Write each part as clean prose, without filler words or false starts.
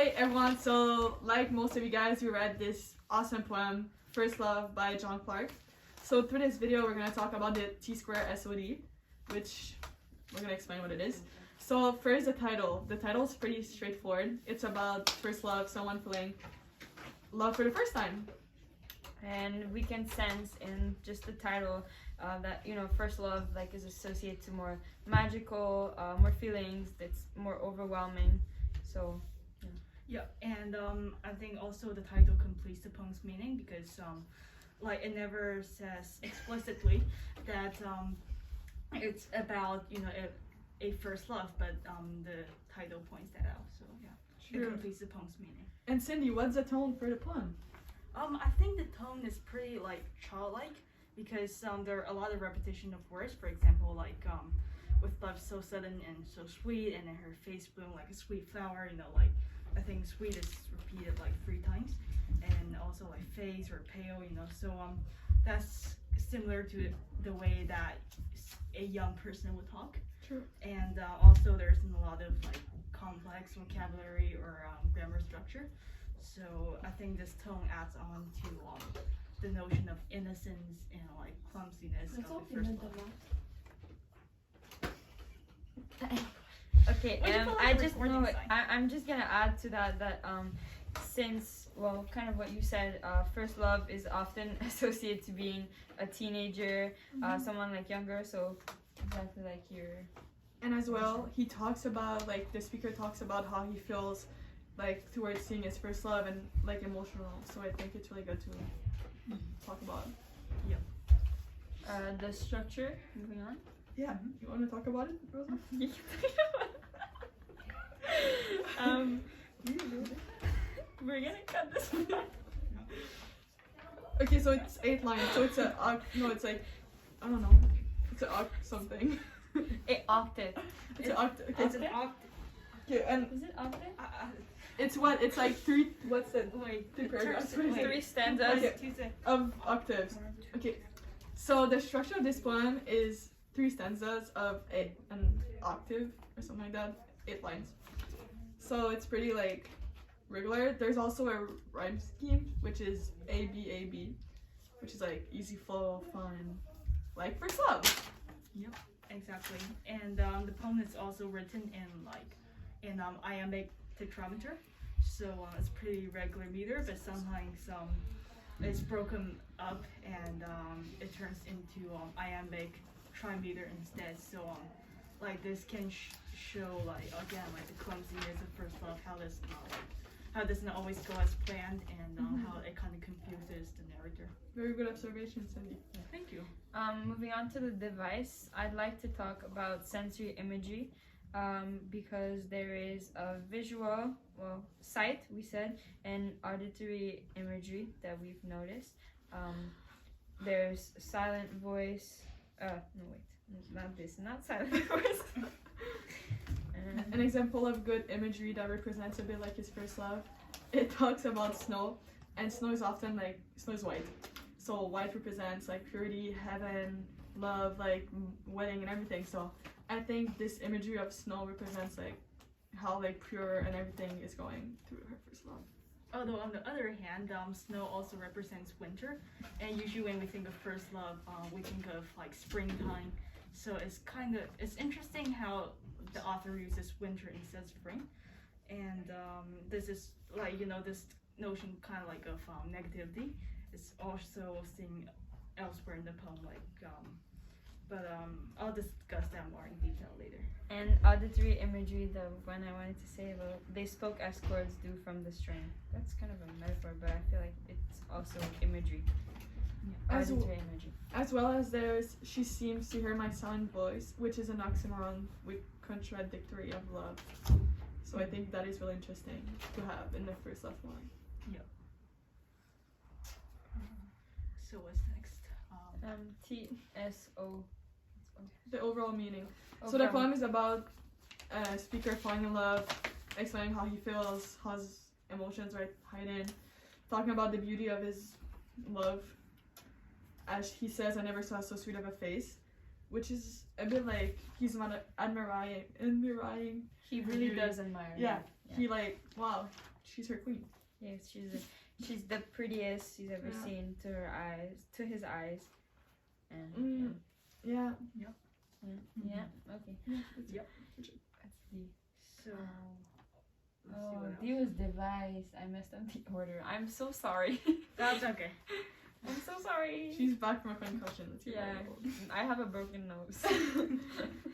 Hey everyone, so like most of you guys, we read this awesome poem, First Love by John Clark. So through this video, we're going to talk about the T-square SOD, which we're going to explain what it is. So first, the title. The title is pretty straightforward. It's about first love, someone feeling love for the first time. And we can sense in just the title that, you know, first love like is associated to more magical, more feelings, that's more overwhelming. So yeah, and I think also the title completes the poem's meaning because like it never says explicitly that it's about, you know, a first love, but the title points that out. So yeah, it completes the poem's meaning. And Cindy, what's the tone for the poem? I think the tone is pretty like childlike because there are a lot of repetition of words. For example, like with love so sudden and so sweet, and then her face bloom like a sweet flower. You know, like I think sweet is repeated like 3 times, and also like face or pale. You know, so that's similar to the way that a young person would talk. True. And also there's a lot of like complex vocabulary or grammar structure. So I think this tone adds on to the notion of innocence and like clumsiness of the first love. okay, I'm just gonna add to that since, well, kind of what you said, first love is often associated to being a teenager, someone like younger, so exactly like you're. And as well, he talks about, like, the speaker talks about how he feels like towards seeing his first love and like emotional, so I think it's really good to talk about. The structure, moving on. Yeah, you want to talk about it, Rosa? We're gonna cut this. Okay, so it's 8 lines, so it's a no, it's like, I don't know, it's an something. An octave. It's an octave. Okay, It's an octave. okay, and Is it octave? it's what? It's like 3. What's it? Wait, 3 paragraphs. 3 stanzas. Okay. Of octaves. Okay, so the structure of this poem is 3 stanzas of an octave or something like that, 8 lines. So it's pretty like regular. There's also a rhyme scheme, which is A B A B, which is like easy flow, fun, like first love. Yep, exactly. And the poem is also written in iambic tetrameter, so it's pretty regular meter, but sometimes it's broken up and it turns into iambic trimeter instead. So like this can show like again like the clumsiness of first love, how does not always go as planned, and how it kind of confuses the narrator. Very good observation, Cindy. Yeah, thank you. Moving on to the device, I'd like to talk about sensory imagery because there is a visual, well, sight, we said, and auditory imagery that we've noticed. There's silent voice, no wait, not this, not silent voice. An example of good imagery that represents a bit like his first love, it talks about snow, and snow is often like, snow is white. So white represents like purity, heaven, love, like wedding and everything. So I think this imagery of snow represents like how like pure and everything is going through her first love. Although on the other hand, snow also represents winter, and usually when we think of first love, we think of like springtime. So it's interesting how the author uses winter instead of spring, and this is like, you know, this notion kind of like of negativity. It's also seen elsewhere in the poem, like but I'll discuss that more in detail later. And auditory imagery, the one I wanted to say about, they spoke as chords do from the string. That's kind of a metaphor, but I feel like it's also imagery. Yeah. Auditory imagery. As well as there's, she seems to hear my silent voice, which is an oxymoron with contradictory of love. So I think that is really interesting to have in the first love line. Yeah. So what's next? TSO. The overall meaning. So the poem is about a speaker falling in love, explaining how he feels, how his emotions are hidden, talking about the beauty of his love. As he says, I never saw so sweet of a face, which is a bit like he's not admiring. He really does admire. Yeah, he like, wow, she's her queen. Yes, she's the prettiest he's ever Yeah. seen to his eyes, and Yeah. yeah. Okay. Yep. That's the. So let's see Oh, what else. Dio's device. I messed up the order. I'm so sorry. That's okay. I'm so sorry. She's back from a concussion. That's your Yeah, fault. I have a broken nose.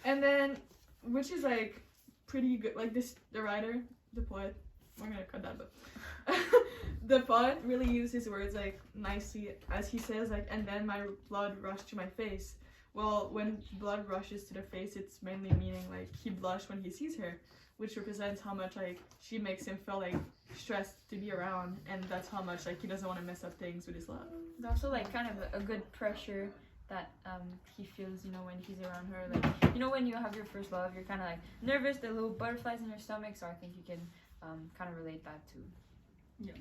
And then, which is like pretty good, like this, the writer, the poet, we're gonna cut that, but the poet really used his words like nicely, as he says, like, and then my blood rushed to my face. Well, when blood rushes to the face, it's mainly meaning like he blushed when he sees her, which represents how much like she makes him feel like stressed to be around, and that's how much like he doesn't want to mess up things with his love. It's also like kind of a good pressure that he feels, you know, when he's around her. Like, you know, when you have your first love, you're kind of like nervous, the little butterflies in your stomach. So I think you can kind of relate that to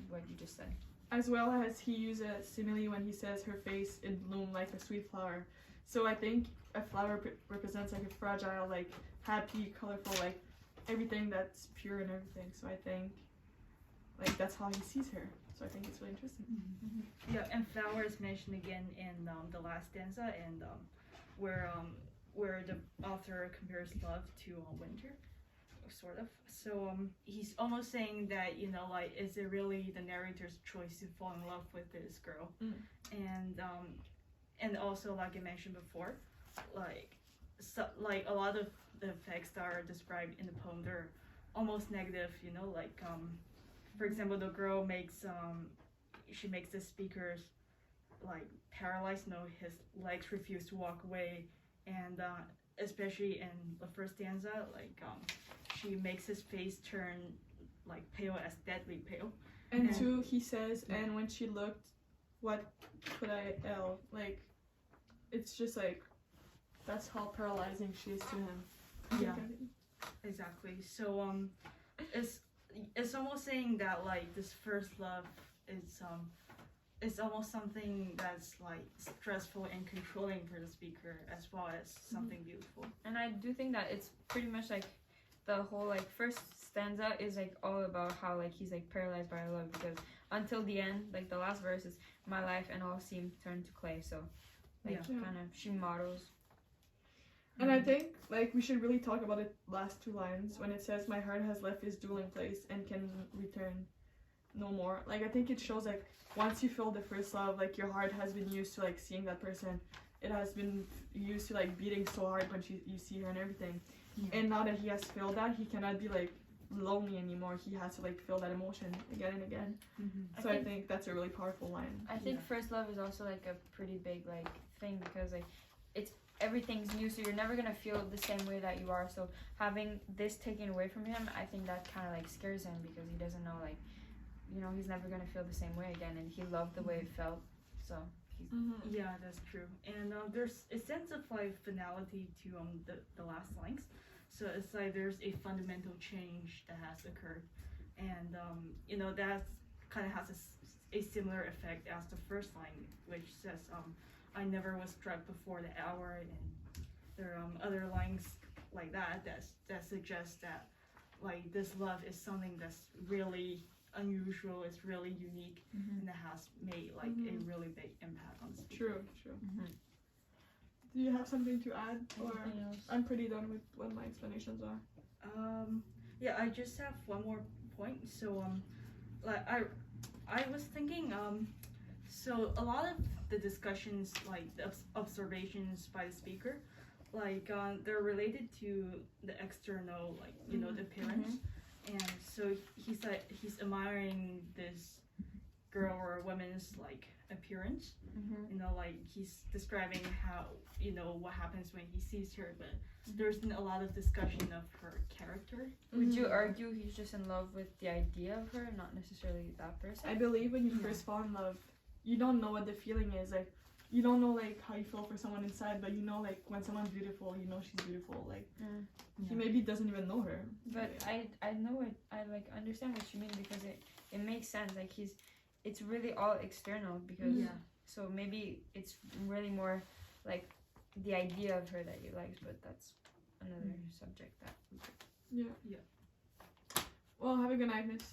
what you just said. As well as he used a simile when he says her face it bloomed like a sweet flower. So I think a flower represents like a fragile, like happy, colorful, like everything that's pure and everything. So I think like that's how he sees her. So I think it's really interesting. Yeah, and flower is mentioned again in the last stanza, and where the author compares love to winter, sort of. So he's almost saying that, you know, like, is it really the narrator's choice to fall in love with this girl? And also, like I mentioned before, like a lot of the effects that are described in the poem, they're almost negative, you know, like for example, the girl makes she makes the speakers like paralyzed, you know, his legs refuse to walk away, and especially in the first stanza, like she makes his face turn like pale, as deadly pale. And two, he says, and when she looked, what could I tell? Like, it's just like, that's how paralyzing she is to him. Yeah, exactly. So it's almost saying that like this first love is it's almost something that's like stressful and controlling for the speaker, as well as something beautiful. And I do think that it's pretty much like the whole like first stanza is like all about how like he's like paralyzed by love, because until the end, like the last verse is my life and all seem turned to clay. So like kind of she models. And I think like we should really talk about the last two lines when it says my heart has left its dwelling place and can return no more. Like I think it shows like once you feel the first love, like your heart has been used to like seeing that person. It has been used to like beating so hard when you see her and everything. And now that he has felt that, he cannot be like lonely anymore. He has to like feel that emotion again and again. So I think that's a really powerful line. I think first love is also like a pretty big like thing, because like it's everything's new, so you're never gonna feel the same way that you are. So having this taken away from him, I think that kind of like scares him, because he doesn't know, like, you know, he's never gonna feel the same way again, and he loved the way it felt. So he's Yeah, that's true. And there's a sense of like finality to the last lines. So it's like there's a fundamental change that has occurred, and you know, that kind of has a similar effect as the first line, which says I never was struck before the hour, and there are other lines like that suggest that like this love is something that's really unusual, it's really unique, and that has made like a really big impact on the speaker. True. Do you have something to add, or anything else? I'm pretty done with what my explanations are. Yeah, I just have one more point. So like I was thinking so a lot of the discussions, like the observations by the speaker, like they're related to the external, like, you know, the appearance. And so he's like he's admiring this girl or woman's like appearance, you know, like he's describing how, you know, what happens when he sees her, but there's been a lot of discussion of her character. Would you argue he's just in love with the idea of her, not necessarily that person? I believe when you first fall in love, you don't know what the feeling is. Like, you don't know like how you feel for someone inside, but you know like when someone's beautiful, you know she's beautiful. Like he maybe doesn't even know her. But I know it. I like understand what you mean, because it makes sense. Like it's really all external, because so maybe it's really more like the idea of her that you liked, but that's another subject that. Well, good night, miss.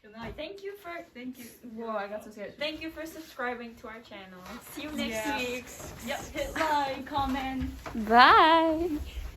Good night. Thank you for. Thank you. Whoa, I got so scared. Thank you for subscribing to our channel. See you next Yeah. week. Yep. Hit like, comment. Bye.